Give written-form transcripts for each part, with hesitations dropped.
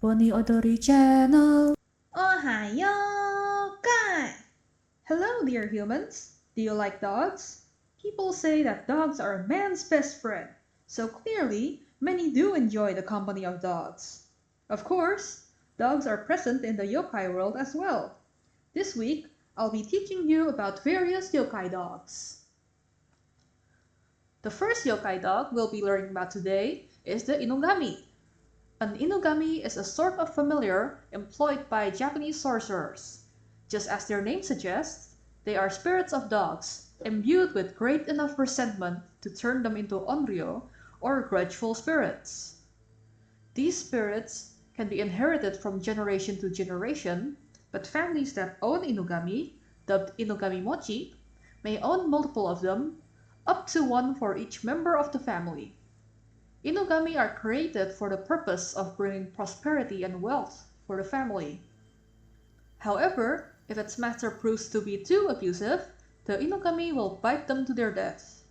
Bonnie Odori channel. Ohayou, Yokai! Hello, dear humans. Do you like dogs? People say that dogs are a man's best friend, so clearly, many do enjoy the company of dogs. Of course, dogs are present in the yokai world as well. This week, I'll be teaching you about various yokai dogs. The first yokai dog we'll be learning about today is the Inugami. An Inugami is a sort of familiar employed by Japanese sorcerers. Just as their name suggests, they are spirits of dogs, imbued with great enough resentment to turn them into onryo, or grudgeful spirits. These spirits can be inherited from generation to generation, but families that own Inugami, dubbed Inugami Mochi, may own multiple of them, up to one for each member of the family. Inugami are created for the purpose of bringing prosperity and wealth for the family. However, if its master proves to be too abusive, the Inugami will bite them to their death.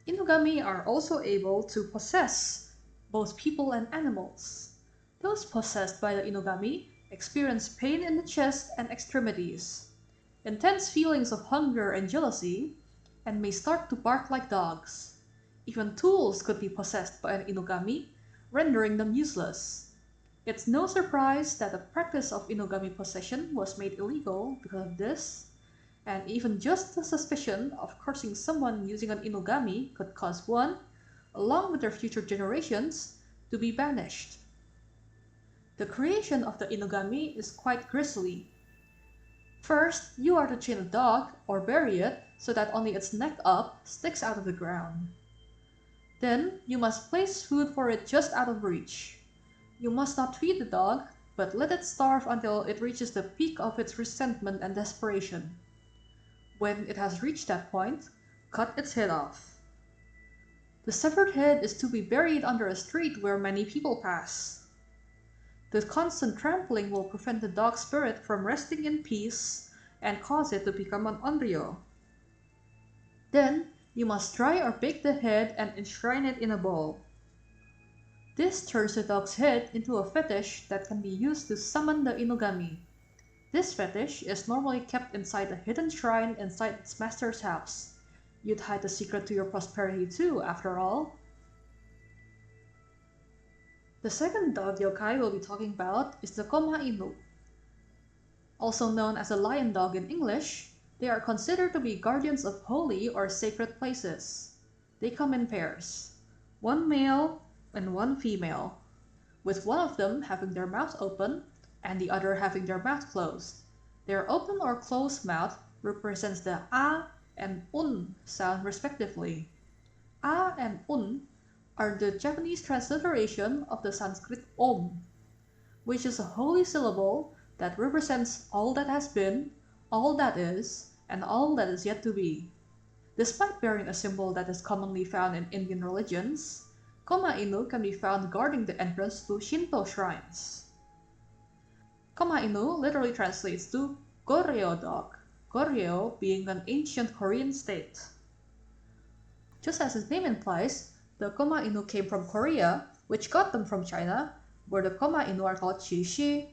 Inugami are also able to possess both people and animals. Those possessed by the Inugami experience pain in the chest and extremities, intense feelings of hunger and jealousy, and may start to bark like dogs. Even tools could be possessed by an Inugami, rendering them useless. It's no surprise that the practice of Inugami possession was made illegal because of this, and even just the suspicion of cursing someone using an Inugami could cause one, along with their future generations, to be banished. The creation of the Inugami is quite grisly. First, you are to chain a dog, or bury it, so that only its neck up sticks out of the ground. Then, you must place food for it just out of reach. You must not feed the dog, but let it starve until it reaches the peak of its resentment and desperation. When it has reached that point, cut its head off. The severed head is to be buried under a street where many people pass. The constant trampling will prevent the dog spirit from resting in peace and cause it to become an onryo. Then, you must dry or bake the head and enshrine it in a bowl. This turns the dog's head into a fetish that can be used to summon the Inugami. This fetish is normally kept inside a hidden shrine inside its master's house. You'd hide the secret to your prosperity too, after all. The second dog yokai we'll be talking about is the Koma Inu. Also known as a lion dog in English, they are considered to be guardians of holy or sacred places. They come in pairs, one male and one female, with one of them having their mouth open and the other having their mouth closed. Their open or closed mouth represents the A and Un sound respectively. A and Un are the Japanese transliteration of the Sanskrit Om, which is a holy syllable that represents all that has been, all that is, and all that is yet to be. Despite bearing a symbol that is commonly found in Indian religions, Koma Inu can be found guarding the entrance to Shinto shrines. Koma Inu literally translates to Goryeo dog, Goryeo being an ancient Korean state. Just as its name implies, the Koma Inu came from Korea, which got them from China, where the Koma Inu are called Shishi.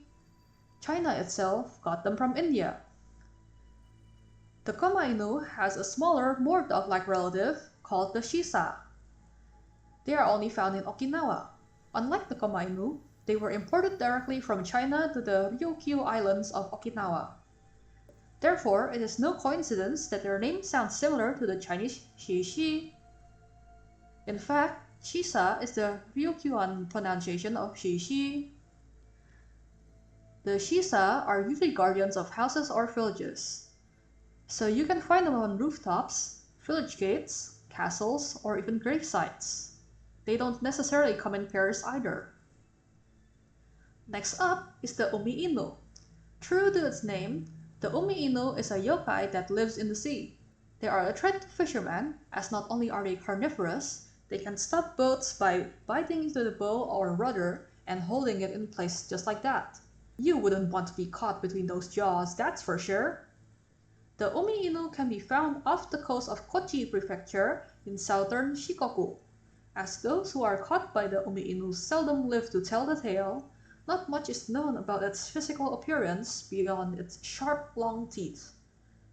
China itself got them from India. The Koma Inu has a smaller, more dog-like relative called the Shisa. They are only found in Okinawa. Unlike the Koma Inu, they were imported directly from China to the Ryukyu Islands of Okinawa. Therefore, it is no coincidence that their name sounds similar to the Chinese Shishi. In fact, Shisa is the Ryukyuan pronunciation of Shishi. The Shisa are usually guardians of houses or villages. So you can find them on rooftops, village gates, castles, or even grave sites. They don't necessarily come in pairs either. Next up is the Umi Inu. True to its name, the Umi Inu is a yokai that lives in the sea. They are a threat to fishermen, as not only are they carnivorous, they can stop boats by biting into the bow or rudder and holding it in place just like that. You wouldn't want to be caught between those jaws, that's for sure. The Umi Inu can be found off the coast of Kochi Prefecture in southern Shikoku. As those who are caught by the Umi Inu seldom live to tell the tale, Not much is known about its physical appearance beyond its sharp, long teeth.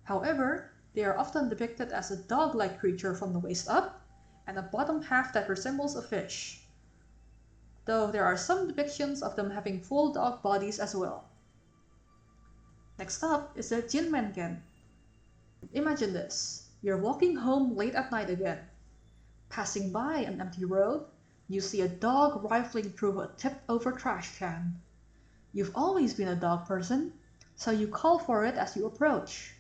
However, they are often depicted as a dog-like creature from the waist up, and a bottom half that resembles a fish, though there are some depictions of them having full dog bodies as well. Next up is the Jinmenken. Imagine this. You're walking home late at night again. Passing by an empty road, you see a dog rifling through a tipped-over trash can. You've always been a dog person, so you call for it as you approach.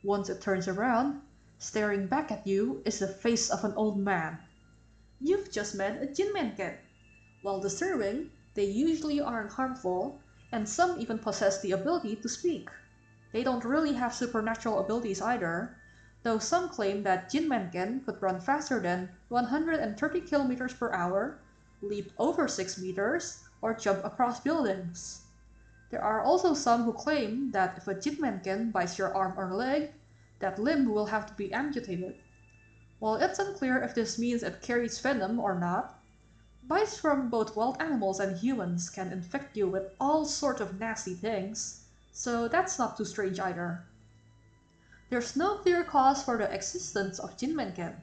Once it turns around, staring back at you is the face of an old man. You've just met a Jinmenken. While disturbing, they usually aren't harmful, and some even possess the ability to speak. They don't really have supernatural abilities either, though some claim that Jinmenken could run faster than 130 kilometers per hour, leap over 6 meters, or jump across buildings. There are also some who claim that if a Jinmenken bites your arm or leg, that limb will have to be amputated. While it's unclear if this means it carries venom or not, bites from both wild animals and humans can infect you with all sorts of nasty things, so that's not too strange either. There's no clear cause for the existence of Jinmenken.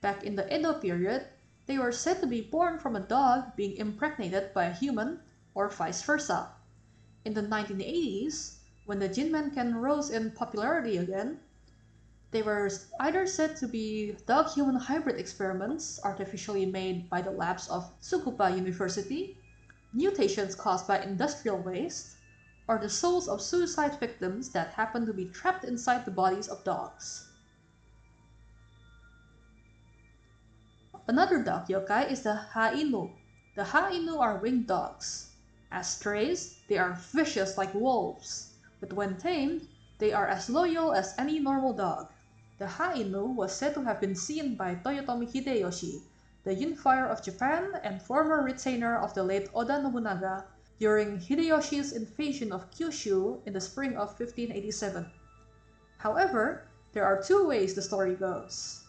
Back in the Edo period, they were said to be born from a dog being impregnated by a human, or vice versa. In the 1980s, when the Jinmenken rose in popularity again, they were either said to be dog-human hybrid experiments artificially made by the labs of Tsukuba University, mutations caused by industrial waste, or the souls of suicide victims that happen to be trapped inside the bodies of dogs. Another dog yokai is the Ha-Inu. The Ha-Inu are winged dogs. As strays, they are vicious like wolves, but when tamed, they are as loyal as any normal dog. The Ha-Inu was said to have been seen by Toyotomi Hideyoshi, the unifier of Japan and former retainer of the late Oda Nobunaga, during Hideyoshi's invasion of Kyushu in the spring of 1587. However, there are two ways the story goes.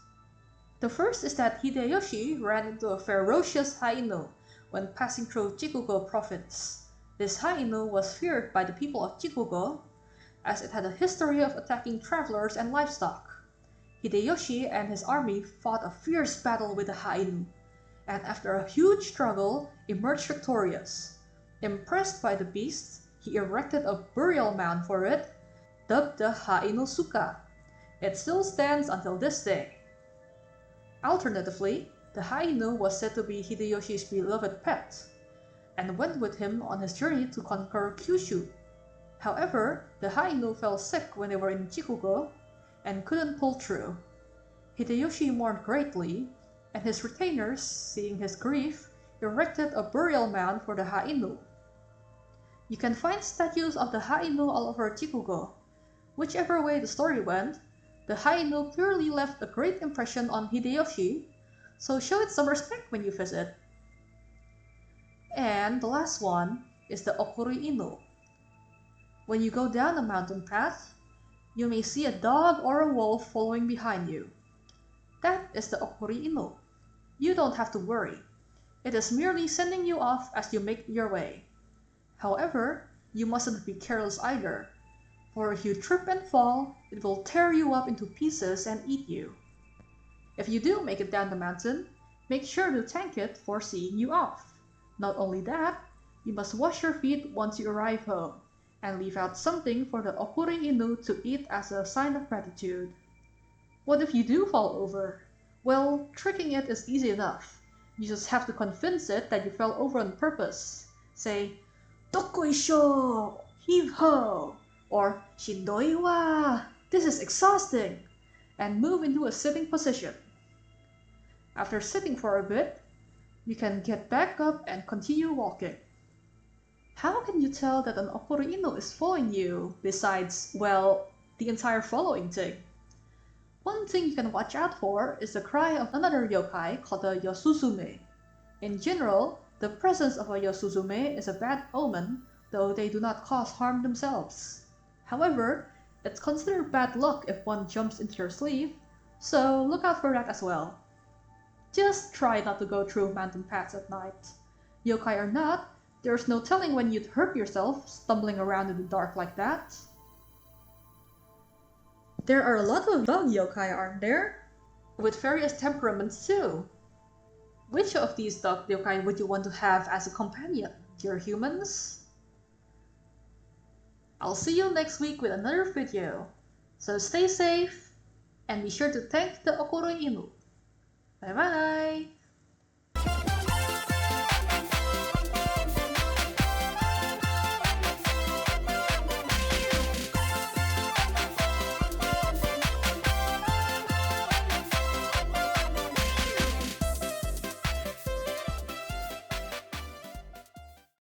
The first is that Hideyoshi ran into a ferocious Ha-Inu when passing through Chikugo province. This Ha-Inu was feared by the people of Chikugo, as it had a history of attacking travelers and livestock. Hideyoshi and his army fought a fierce battle with the Ha-Inu, and after a huge struggle, emerged victorious. Impressed by the beast, he erected a burial mound for it, dubbed the Ha-Inu Suka. It still stands until this day. Alternatively, the Ha-Inu was said to be Hideyoshi's beloved pet, and went with him on his journey to conquer Kyushu. However, the Ha-Inu fell sick when they were in Chikugo, and couldn't pull through. Hideyoshi mourned greatly, and his retainers, seeing his grief, erected a burial mound for the Ha-Inu. You can find statues of the Ha-Inu all over Chikugo. Whichever way the story went, the Ha-Inu clearly left a great impression on Hideyoshi, so show it some respect when you visit. And the last one is the Okuri-Inu. When you go down a mountain path, you may see a dog or a wolf following behind you. That is the Okuri-Inu. You don't have to worry. It is merely sending you off as you make your way. However, you mustn't be careless either, for if you trip and fall, it will tear you up into pieces and eat you. If you do make it down the mountain, make sure to thank it for seeing you off. Not only that, you must wash your feet once you arrive home, and leave out something for the Okuri-Inu to eat as a sign of gratitude. What if you do fall over? Well, tricking it is easy enough. You just have to convince it that you fell over on purpose. Say, "Dokoisho! Heave ho!" or "Shindoi wa! This is exhausting!" and move into a sitting position. After sitting for a bit, you can get back up and continue walking. How can you tell that an Okuri-Inu is following you, besides, well, the entire following thing? One thing you can watch out for is the cry of another yokai called the Yosuzume. In general, the presence of a Yosuzume is a bad omen, though they do not cause harm themselves. However, it's considered bad luck if one jumps into your sleeve, so look out for that as well. Just try not to go through mountain paths at night. Yokai or not, There's no telling when you'd hurt yourself stumbling around in the dark like that. There are a lot of dog yokai, aren't there? With various temperaments too. Which of these dog yokai would you want to have as a companion, dear humans? I'll see you next week with another video. So stay safe and be sure to thank the Okoro Inu. Bye bye!